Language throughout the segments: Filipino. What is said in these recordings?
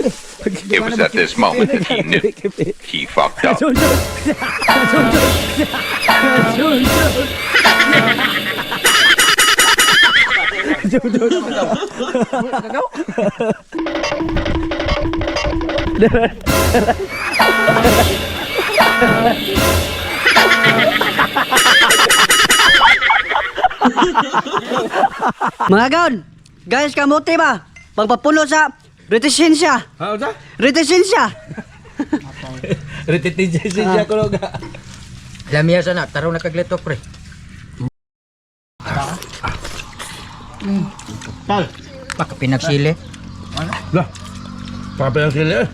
It was at this moment that he knew he fucked up. Mga gaon, guys, kamuti ba? Pagpapulo sa retisensya. Ano sa? Retisensya. Retitinsya ko lang. Lamiya sana, taro na kagletok pre. Tal. Baka pinagsili. Lah. Pape lang sila.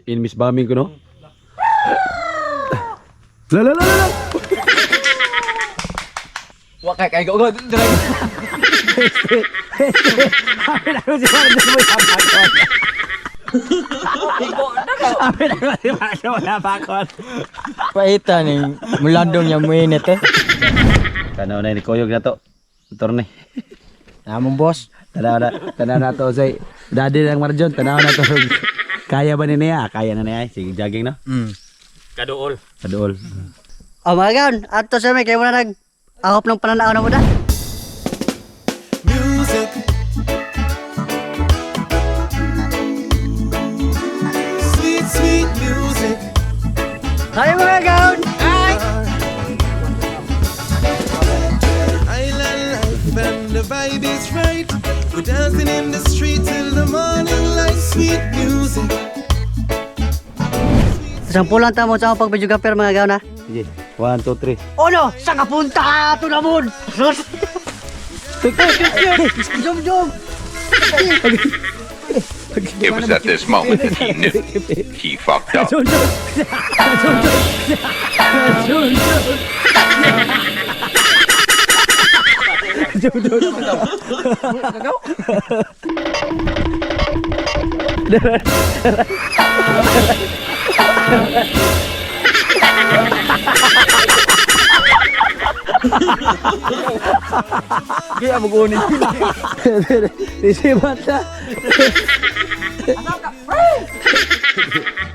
In miss bombing ko no. La. Wakay kay go. Paita ning mulandong yang muinit eh. Tanaw na ni koyog na to. Torne. Namong boss. Tanaw na to say. Dadi lang Marjon, tanaw na to. Kaya ba ni niya? Kaya na niya. Sige jogging no. Kaduol. O mga gaon, ato sa may kayo mo na nag-ahop ng pananaw na mo na. Music. Sweet, sweet music. Hi mga gaon! Island life and the vibe is right. We're dancing in the street till the morning light. Sweet music. Sampulan tamo sa akong pag-videographer mga gaon ha. Sige. 1 2 3. Ono, sa kapunta ito na mo! Jom! It was at this moment that he knew he fucked up. Kaya mag-unin. Disibat na.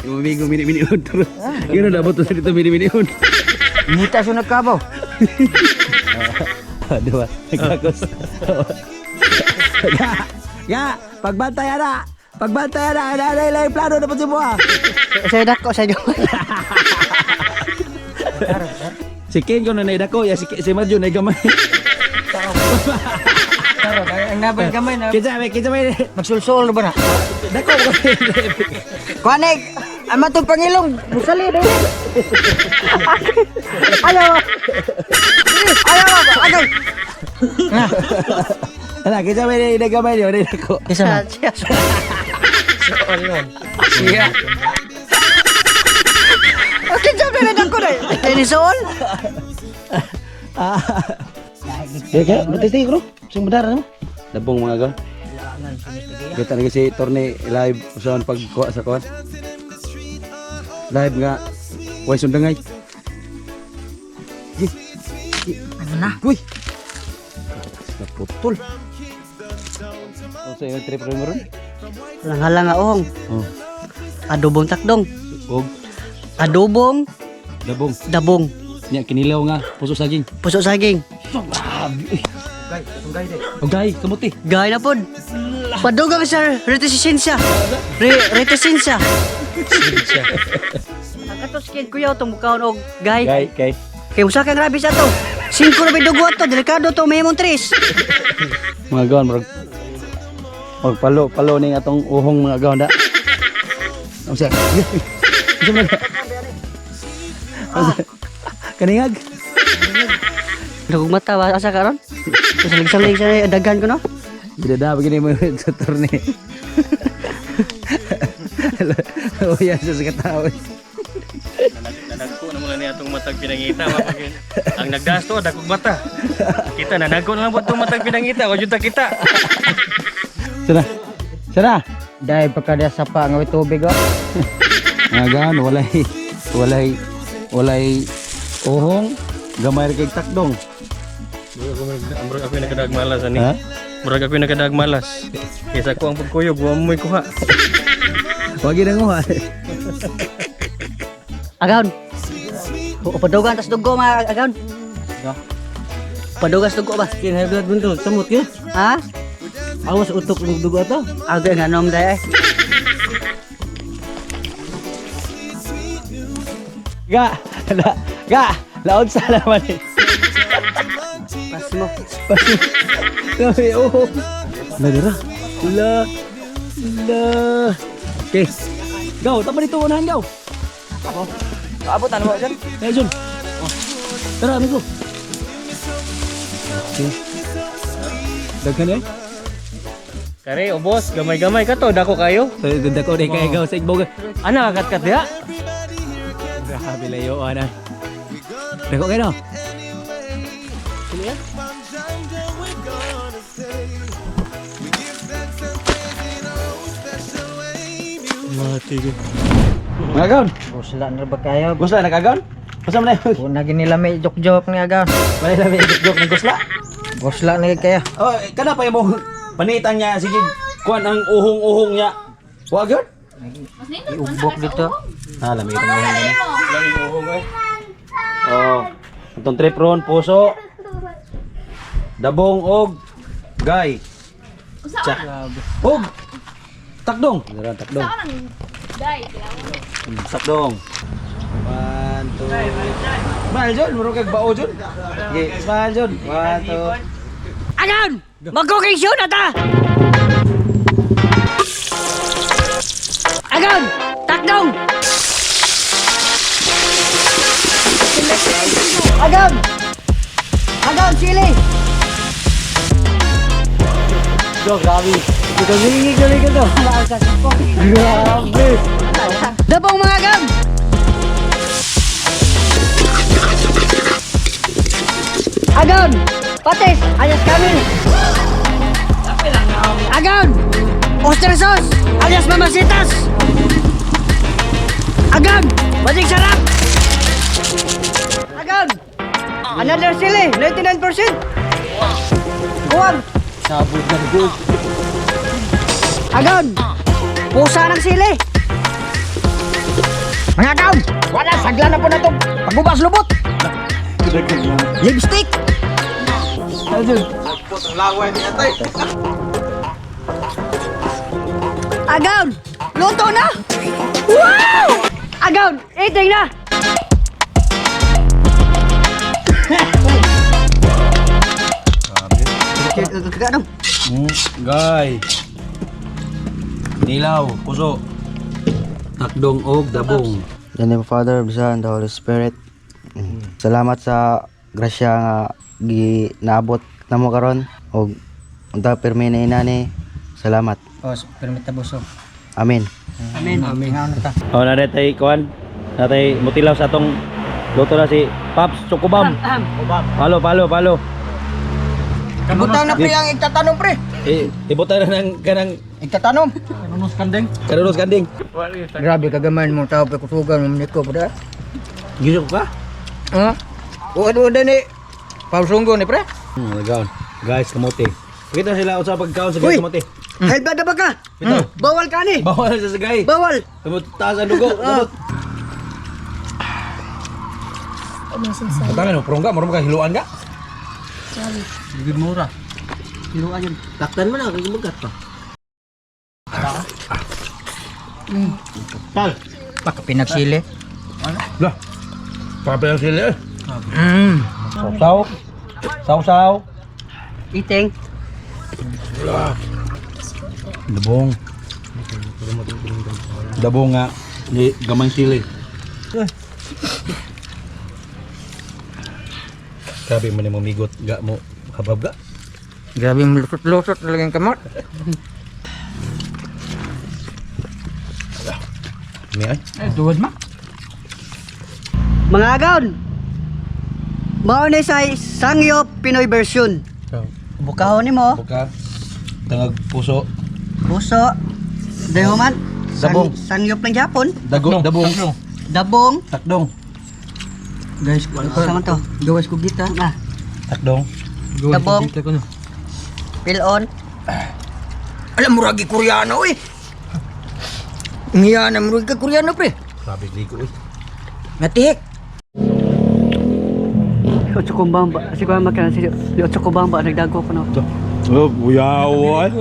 Umigo mini-mini-un. Yun na dapat sa dito mini-mini-un. Nita sunod kabaw. Aduh, nagkakos. Pagbantay na. Ada lang plano dapat semua. Saya dako sa inyo. Si Ken ko na naidako, ya si Marjo na gamay. Taro, ang nabay gamay na. Kita may Magsulsul ba na? dako ko. Kuanig, ama to pangilong. Musali do. Ayaw! Agay! Ala, kita may nagamay niyo, naidako. Isa na. Siya. Okay, jam na dako na. Ini soal. Ya, mati ko. Sing benar mo. Dabong mga gal. Kita lagi si Torne live usahawan pagkuha sa kuwan. Live nga. Way sundangay. Ano na? Uy. Naputol. Sa yung trip rin mo ron? Lang-halang nga ohong. Oh. Adobong takdong. Og Adobong dabong. dabong. Nya kinilaw nga puso saging. Puso saging. Ogay, kamuti. Gay na pod. Padugang sa retisensya. Retisensya. Ang katos kid kuya itong mukhaon og gay. Kay. Kay usa kang rabies ato. 5 na bidugo ato, delikado to may mong 3. Mga gawan mag palo ning atong uhong mga gawan da. Unsa? Kaningag. Dugog mata ba asa karon? Salig-salig sa dagan ko no. Bida begini mo sa turne. Oh ya sa katawa. Nanagko na mula niya itong matag pinangita. Ang nagdasto, dakog mata. Kita, nanagko na lang po itong matag pinangita. Wajud ta kita. Sana. Dahil pagka sa pa ng tubig oh. Nga gaan walay uhong gamay ra kay takdong. Ako yung nagkadagmala sa ni. Ha? Murag ako nakadag malas. Kaysa ko ang pagkuyog, wa mo kuha. Wagi na nguha. Agaon. Padugan tas dugo mga agaon. Padugan tas dugo ba? Kin high blood bunto, samot ka. Ha? Awas utok ng dugo ato. Aga nga nom day. Ga, laod sa naman eh. Pas mo. Sabi, oh. Ladira. La. Okay. Gaw, tama dito unahan gaw. Abot ano mo dyan? Eh, Jun. Tara, amigo. Okay. Daghan eh. Kare, o boss, gamay-gamay ka to, dako kayo. Ganda ko rin kaya gaw sa igbog. Ana, kat-kat diha. Grabe layo, ana. Dako kayo no? Mati ko. Mga gaon. Busla na ba kayo? Gusto na nagagaon? Gusto mo na yun? Kung naging nila may joke-joke ni agaw. Wala na may joke ng gusla. Busla na kayo. Oh, kada pa yung panitan niya, sige, kuhan ang uhong-uhong niya. Wag yun? Iubok dito. Ah, lamitan mo yan. Oh, itong tripron, puso, dabong, og, gay. Tsak. Og, takdong. Meron, takdong. Takdong. 1, 2. Smile, John. Muro kag bao, John. Okay, smile, John. 1, 2. Agaon! Mag-cooking show na ta! Agaon! Takdong! Agaon! Agaon, sili! Yo, grabe. Ito hingig na rin ito. Grabe. Dabong mga agaon! Agaon! Patis! Alias Kamil! Agaon! Oyster sauce! Alias Mamasitas! Agaon! Bajing sarap! Agaon! Another sili! 99%! Kuwag! Sabog ng gold. Agaon! Pusa ng sili! Mga agaon! Wala! Sagla na po na itong pagbubas lubot! Lipstick! Agaon! Luto na! Wow! Agaon! Eating na! Ganon. Gay. Nilaw, puso. Takdong og dabong. In the name of Father, of the Son, and the Holy Spirit. Salamat sa grasya nga naabot namo karon og unta permi na inani. Salamat. Oh, permita buso. Amen. Amen. Nga ta. Oh, natay kuan. Natay mutilaw sa atong luto na si Pops Chocobam. Palo. Butang na pre ang igtatanong pre. Ibutan na ng kanang Igtatanong. kanunos kanding. Grabe kagaman mo tao pa kutugan mo niko pada. Gisok ka? Ha? Uod-uod ni. Pausunggo ni pre. Nagaon. Guys, kamote. Kita sila sa pagkaon sa Uy! kamote. High blood na ba ka? Ito. Bawal ka ni! Bawal sa sagay. Bawal! Taas ang dugo. Katangan mo, prongga, marunong ka hiluan ka? Bigid mura. Hiluan yun. Taktan mo na kay magat pa. Tal. Baka pinagsili. Lah. Pape ang sili eh. Sausaw. Eating. Dabong nga. Ni gamay sili. Sabi mo ni mamigot ga mo habab ga. Grabe lusot-lusot talagang kamot. Ni ay. Duwad ma. Mga agaon! Mao ni sa Sangyup Pinoy version. Bukahon ni mo. Buka. Tangag puso. Puso. Dehuman. Dabong. Sangyup ng Japon. Dabong. Dabong. Takdong. Guys, Sama to. gawas ko gita. Na. Takdong. Dabong. Pilon. Alam mo ragi Koreano eh. Ngiya na mo ragi Koreano pre. Grabe ligo eh. Matihik. Ocho Kumbamba. Si Kuya Makan, si Ocho Kumbamba, nagdago ko na. Oh, buyaw ay.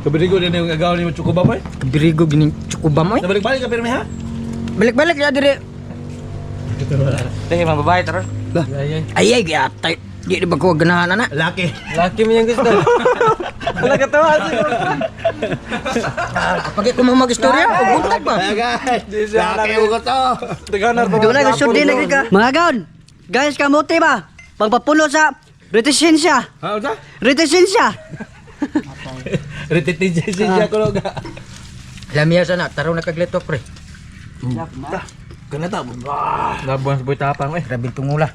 Kabirigo din yung agaw ni Chuko Bamoy. Kabirigo gining Chukubam eh. Nabalik-balik ka pirmi ha? Balik-balik ya dire. Teh, mga babae tara. Ay gyatay. Di ba ko ganahan na? Laki. Laki mo yung gusto. Wala ka tawa siguro. Pag ko magistorya, og buntag ba? Laki ko to. Taganar Doon na, gusto din na ka. Mga gaon, guys, kamuti ba? Pagpapulo sa retisensya. Ha, unsa? Retisensya. Retitinsya siya ko nga. Lamiya sana, taro na kagletok pre. Kana ta. Labuan sa buhay tapang eh. Grabe tungula.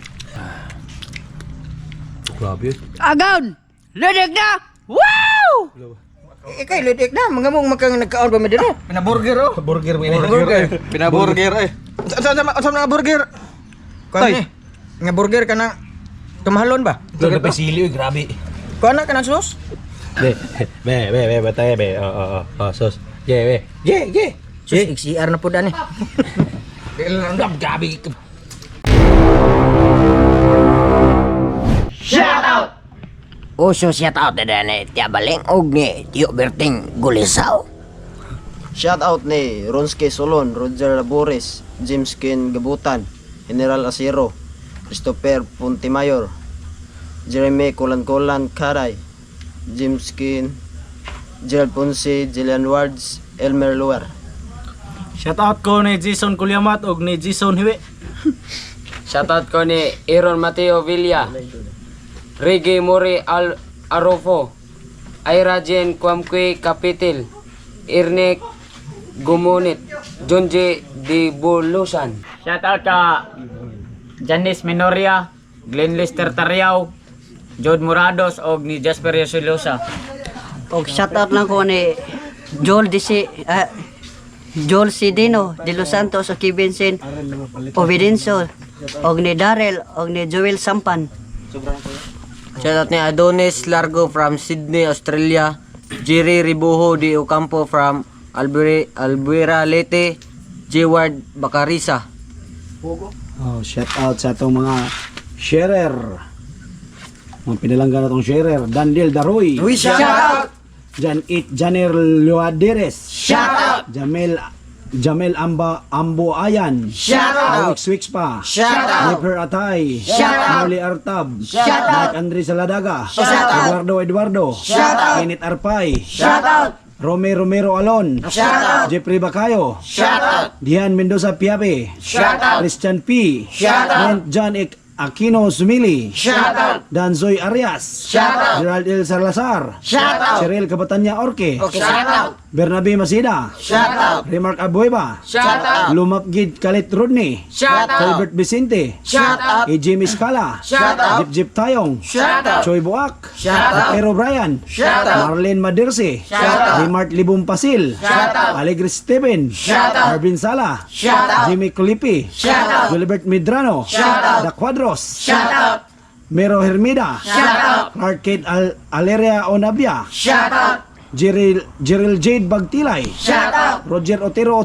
Grabe. Agaon, ledik na. Wow! Kay ledik na, mga mong makang nagkaon ba medira? Pinaburger oh. Burger mo ini. Pinaburger eh. Sa mga burger. Kuan ni. Nga burger ka na tumahalon ba? Doon na pasili oy, grabe. Kuan na ka ng sus? Be, batay be. Sos. Ye. Sus, XCR na po dani. Grabe. Uso shout out na dani, Tia Baling og ni Tio Berting Gulisaw. Shout out ni Ronski Solon, Roger Labores, James Ken Gabutan, General Asiro, Christopher Puntimayor, Jeremy Kolan Karay, James Ken, Gerald Ponce, Jillian Wards, Elmer Luar. Shoutout ko ni Jason Kulyamat og ni Jason Hiwi. Shoutout ko ni Aaron Mateo Villa, Reggie Mori Arofo, Ira Jen Kwamkwe Kapitil, Irnek Gumunit, Jonje Di Bulusan. Shoutout ka Janice Minoria, Glenn Lester Tariao, Jod Morados og ni Jasper Yasilosa. Og shoutout lang ko ni Joel Sidino, De Los Santos, o Kibensin, Ovidenso, og ni Darrell, og ni Joel Sampan. Shoutout ni Adonis Largo from Sydney, Australia, Jerry Ribuho Di Ocampo from Albuera Leyte, Jeward Bacarisa. Oh, shout out sa atong mga sharer. Mga pinalanggan natong sharer, Dandel Daroy. Shout out. Janer Luaderes. Shout out. Jamel Ambo Ayan. Shout out. Wix pa. Shout out. Nipper Atay. Shout out. Marley Artab. Shout out. Mark Andre Saladaga. Shout out. Eduardo. Shout out. Kenneth Arpay. Shout out. Romero Alon. Shout out. Jeffrey Bacayo. Shout out. Dian Mendoza Piape. Shout out. Christian P. Shout out. John Aquino Sumili. Shout out. Danzoy Arias. Shout out. Gerald El Salazar. Shout out. Cyril Kabatanya Orque. Okay, shout out. Bernabe Masida. Shout out. Remark Abueva. Shout out. Lumapgid Kalit Rodney. Shout out. Albert Vicente. Shout out. AJ Miscala. Shout out. Jip Tayong. Shout out. Choi Buak. Shout out. Pero Brian. Shout out. Marlene Madirse. Shout out. Remart Libong Pasil. Shout out. Alegre Steven. Shout out. Arvin Sala. Shout out. Jimmy Kulipi. Shout out. Gilbert Medrano. Shout out. Da Cuadros. Shout out. Mero Hermida. Shout out. Arcade Aleria Onabia. Shout out. Jeril Jade Bagtilay. Shout out. Roger Otero.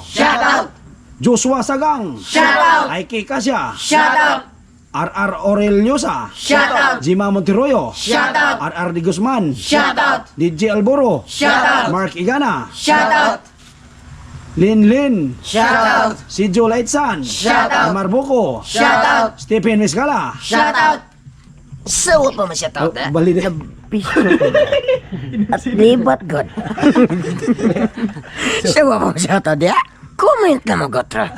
Shout out. Joshua Sagang. Shout out. Aike Kasya. Shout out. RR Aureliosa. Shout out. Jima Monteroyo. Shout out. RR Di Guzman. Shout out. DJ Alboro. Shout out. Mark Igana. Shout out. Lin. Shout out. Si Joe Laitsan. Shout out. Amar Boko. Shout out. Stephen Miscala. Shout out. So pa ma-shout out eh. Bali na. At libat god. So pa ma-shout out ya. Comment na mo gotra.